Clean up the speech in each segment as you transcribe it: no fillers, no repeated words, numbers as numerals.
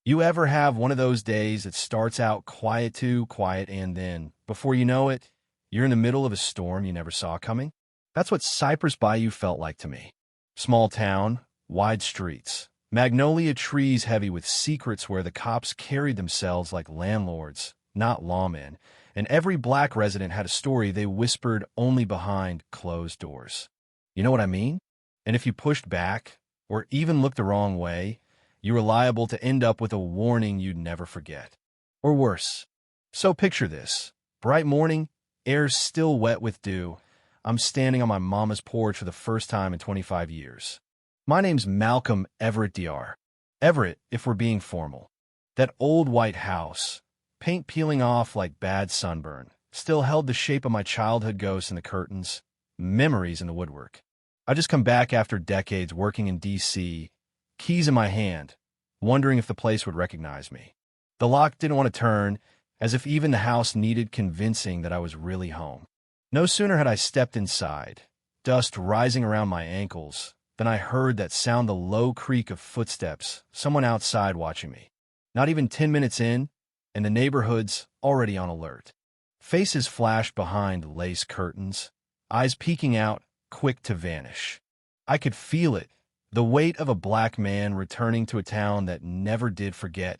You ever have one of those days that starts out quiet, and then, before you know it, you're in the middle of a storm you never saw coming? That's what Cypress Bayou felt like to me. Small town, wide streets, magnolia trees heavy with secrets where the cops carried themselves like landlords, not lawmen, and every black resident had a story they whispered only behind closed doors. You know what I mean? And if you pushed back, or even looked the wrong way, you were liable to end up with a warning you'd never forget. Or worse. So picture this. Bright morning, air's still wet with dew. I'm standing on my mama's porch for the first time in 25 years. My name's Malcolm Everett Dr. Everett, if we're being formal. That old white house, paint peeling off like bad sunburn, still held the shape of my childhood ghosts in the curtains, memories in the woodwork. I just come back after decades working in D.C., keys in my hand, wondering if the place would recognize me. The lock didn't want to turn, as if even the house needed convincing that I was really home. No sooner had I stepped inside, dust rising around my ankles, than I heard that sound, the low creak of footsteps, someone outside watching me. Not even 10 minutes in, and the neighborhood's already on alert. Faces flashed behind lace curtains, eyes peeking out, quick to vanish. I could feel it, the weight of a black man returning to a town that never did forget,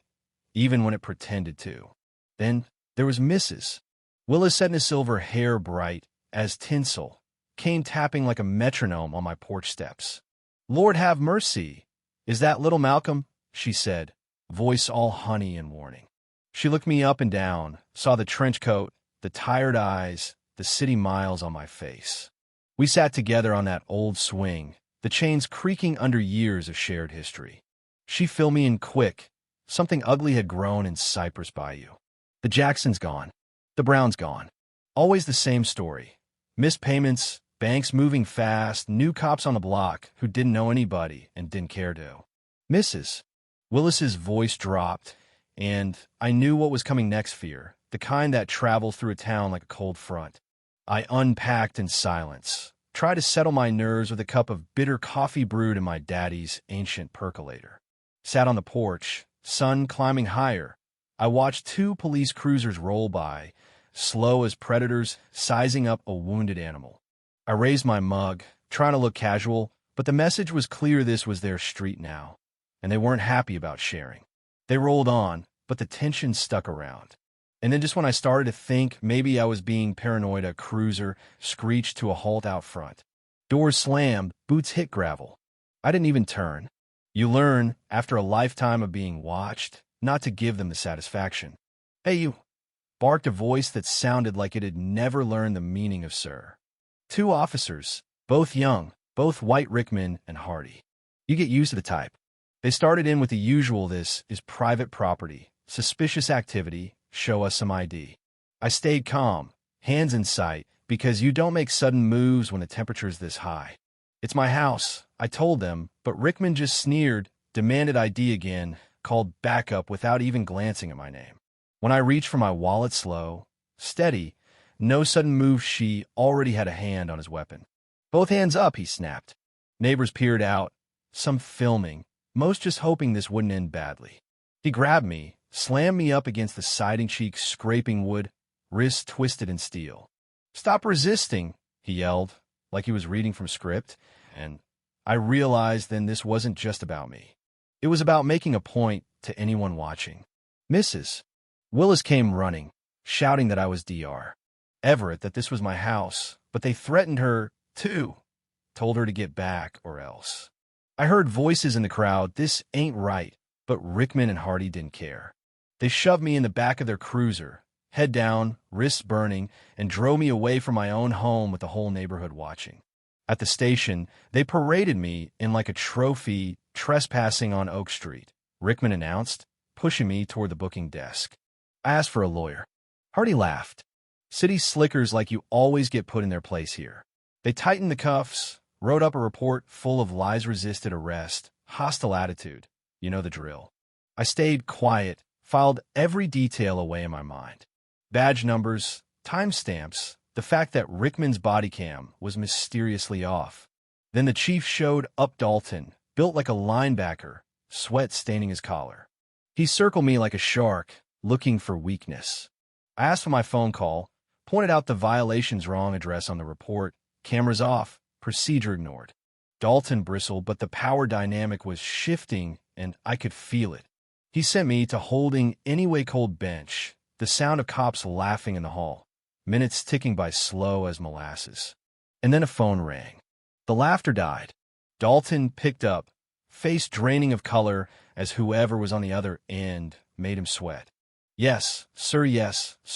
even when it pretended to. Then there was Mrs. Willis Silver hair bright as tinsel, came tapping like a metronome on my porch steps. "Lord have mercy! Is that little Malcolm?" she said, voice all honey and warning. She looked me up and down, saw the trench coat, the tired eyes, the city miles on my face. We sat together on that old swing, the chains creaking under years of shared history. She filled me in quick. Something ugly had grown in Cypress Bayou. The Jackson's gone. The Brown's gone. Always the same story. Missed payments, banks moving fast, new cops on the block who didn't know anybody and didn't care to. Mrs. Willis's voice dropped, and I knew what was coming next. Fear, the kind that travels through a town like a cold front. I unpacked in silence, tried to settle my nerves with a cup of bitter coffee brewed in my daddy's ancient percolator. Sat on the porch, sun climbing higher. I watched two police cruisers roll by, slow as predators sizing up a wounded animal. I raised my mug, trying to look casual, but the message was clear: this was their street now, and they weren't happy about sharing. They rolled on, but the tension stuck around. And then just when I started to think maybe I was being paranoid, a cruiser screeched to a halt out front. Doors slammed, boots hit gravel. I didn't even turn. You learn, after a lifetime of being watched, not to give them the satisfaction. "Hey, you!" barked a voice that sounded like it had never learned the meaning of sir. Two officers, both young, both white Rickman and Hardy. You get used to the type. They started in with the usual: "This is private property, suspicious activity, show us some ID." I stayed calm, hands in sight, because you don't make sudden moves when the temperature's this high. "It's my house," I told them, but Rickman just sneered, demanded ID again, called backup without even glancing at my name. When I reached for my wallet, slow, steady, no sudden move, she already had a hand on his weapon. "Both hands up," he snapped. Neighbors peered out, some filming, most just hoping this wouldn't end badly. He grabbed me, slammed me up against the siding, cheek scraping wood, wrists twisted in steel. "Stop resisting," he yelled, like he was reading from script, and I realized then this wasn't just about me. It was about making a point to anyone watching. Mrs. Willis came running, shouting that I was Dr. Everett, that this was my house, but they threatened her, too, told her to get back or else. I heard voices in the crowd: "This ain't right," but Rickman and Hardy didn't care. They shoved me in the back of their cruiser, head down, wrists burning, and drove me away from my own home with the whole neighborhood watching. At the station, they paraded me in like a trophy, trespassing on Oak Street, Rickman announced, pushing me toward the booking desk. I asked for a lawyer. Hardy laughed. "City slickers like you always get put in their place here." They tightened the cuffs, wrote up a report full of lies, resisted arrest, hostile attitude. You know the drill. I stayed quiet, filed every detail away in my mind. Badge numbers, timestamps, the fact that Rickman's body cam was mysteriously off. Then the chief showed up, Dalton, built like a linebacker, sweat staining his collar. He circled me like a shark, looking for weakness. I asked for my phone call, pointed out the violation's wrong address on the report, cameras off, procedure ignored. Dalton bristled, but the power dynamic was shifting, and I could feel it. He sent me to holding anyway cold bench, the sound of cops laughing in the hall, minutes ticking by slow as molasses. And then a phone rang. The laughter died. Dalton picked up, face draining of color as whoever was on the other end made him sweat. Yes, sir,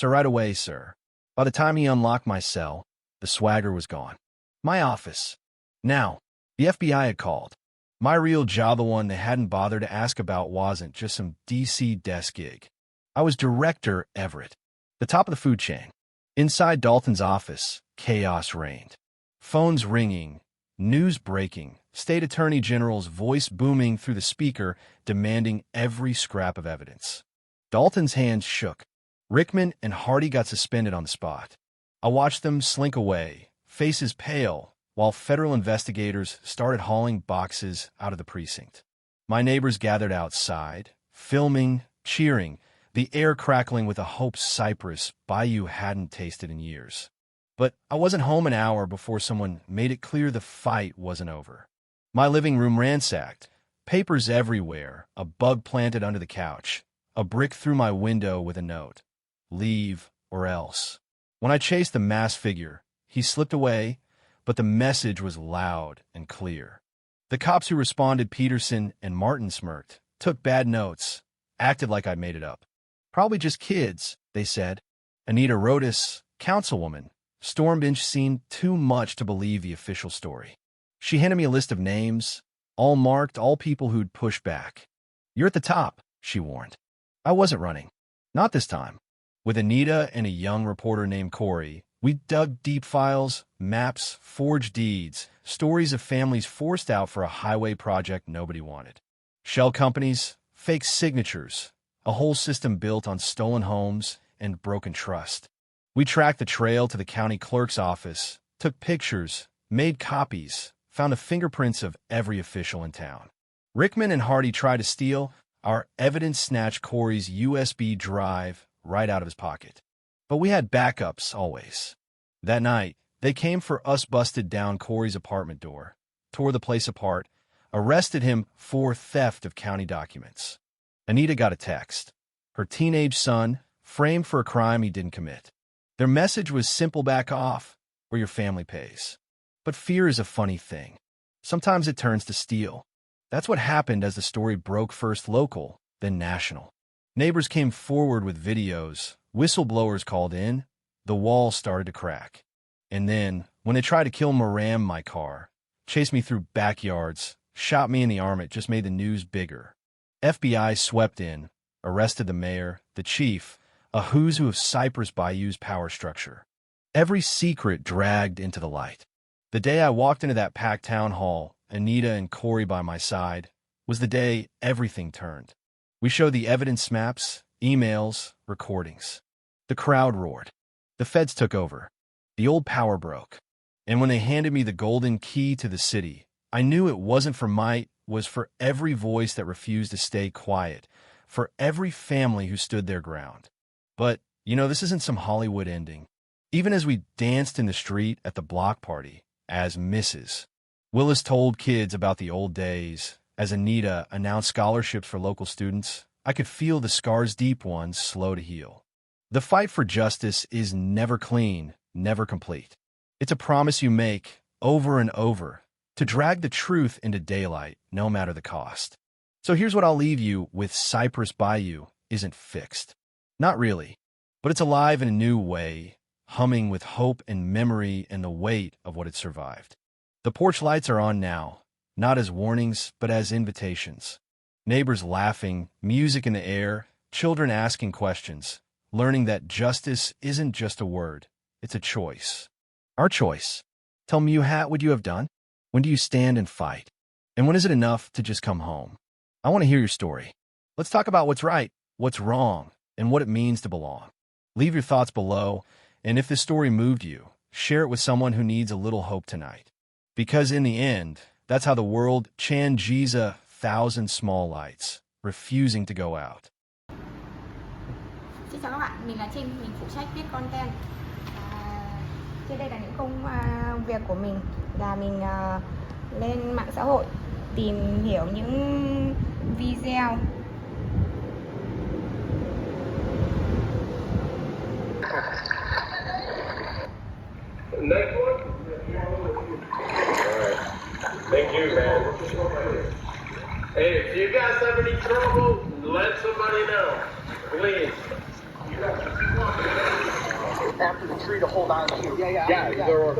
right away, sir. By the time he unlocked my cell, the swagger was gone. My office. Now, the FBI had called. My real job, the one they hadn't bothered to ask about, wasn't just some DC desk gig. I was Director Everett, the top of the food chain. Inside Dalton's office, chaos reigned. Phones ringing, news breaking, State Attorney General's voice booming through the speaker, demanding every scrap of evidence. Dalton's hands shook. Rickman and Hardy got suspended on the spot. I watched them slink away, faces pale, while federal investigators started hauling boxes out of the precinct. My neighbors gathered outside, filming, cheering, the air crackling with a hope Cypress Bayou hadn't tasted in years. But I wasn't home an hour before someone made it clear the fight wasn't over. My living room ransacked, papers everywhere, a bug planted under the couch, a brick through my window with a note. Leave or else. When I chased the masked figure, he slipped away, but the message was loud and clear. The cops who responded, Peterson and Martin, smirked, took bad notes, acted like I'd made it up. Probably just kids, they said. Anita Rodas, councilwoman, Stormbench, seen too much to believe the official story. She handed me a list of names, all marked, all people who'd pushed back. You're at the top, she warned. I wasn't running. Not this time. With Anita and a young reporter named Corey, we dug deep files, maps, forged deeds, stories of families forced out for a highway project nobody wanted. Shell companies, fake signatures, a whole system built on stolen homes and broken trust. We tracked the trail to the county clerk's office, took pictures, made copies, found the fingerprints of every official in town. Rickman and Hardy tried to steal. Our evidence snatched Corey's USB drive right out of his pocket. But we had backups always. That night, they came for us, busted down Corey's apartment door, tore the place apart, arrested him for theft of county documents. Anita got a text. Her teenage son, framed for a crime he didn't commit. Their message was simple: back off, or your family pays. But fear is a funny thing. Sometimes it turns to steel. That's what happened as the story broke, first local, then national. Neighbors came forward with videos, whistleblowers called in, the walls started to crack. And then, when they tried to kill Moran, my car, chased me through backyards, shot me in the arm, it just made the news bigger. FBI swept in, arrested the mayor, the chief, a who's who of Cypress Bayou's power structure. Every secret dragged into the light. The day I walked into that packed town hall, Anita and Corey by my side, was the day everything turned. We showed the evidence, maps, emails, recordings. The crowd roared. The feds took over. The old power broke. And when they handed me the golden key to the city, I knew it wasn't for might, was for every voice that refused to stay quiet, for every family who stood their ground. But, this isn't some Hollywood ending. Even as we danced in the street at the block party, as Mrs. Willis told kids about the old days, as Anita announced scholarships for local students, I could feel the scars, deep ones, slow to heal. The fight for justice is never clean, never complete. It's a promise you make, over and over, to drag the truth into daylight, no matter the cost. So here's what I'll leave you with: Cypress Bayou isn't fixed. Not really, but it's alive in a new way, humming with hope and memory and the weight of what it survived. The porch lights are on now, not as warnings, but as invitations. Neighbors laughing, music in the air, children asking questions, learning that justice isn't just a word, it's a choice. Our choice. Tell me, what would you have done? When do you stand and fight? And when is it enough to just come home? I want to hear your story. Let's talk about what's right, what's wrong, and what it means to belong. Leave your thoughts below, and if this story moved you, share it with someone who needs a little hope tonight. Because in the end, that's how the world changes, 1,000 small lights, refusing to go out. Xin chào các bạn, mình là Trinh, mình phụ trách viết content. Trên đây là những công việc của mình, là mình lên mạng xã hội tìm hiểu những video. Next one? Alright. Thank you, man. Hey, if you guys have any trouble, let somebody know. Please. After the tree to hold on to. Yeah, they're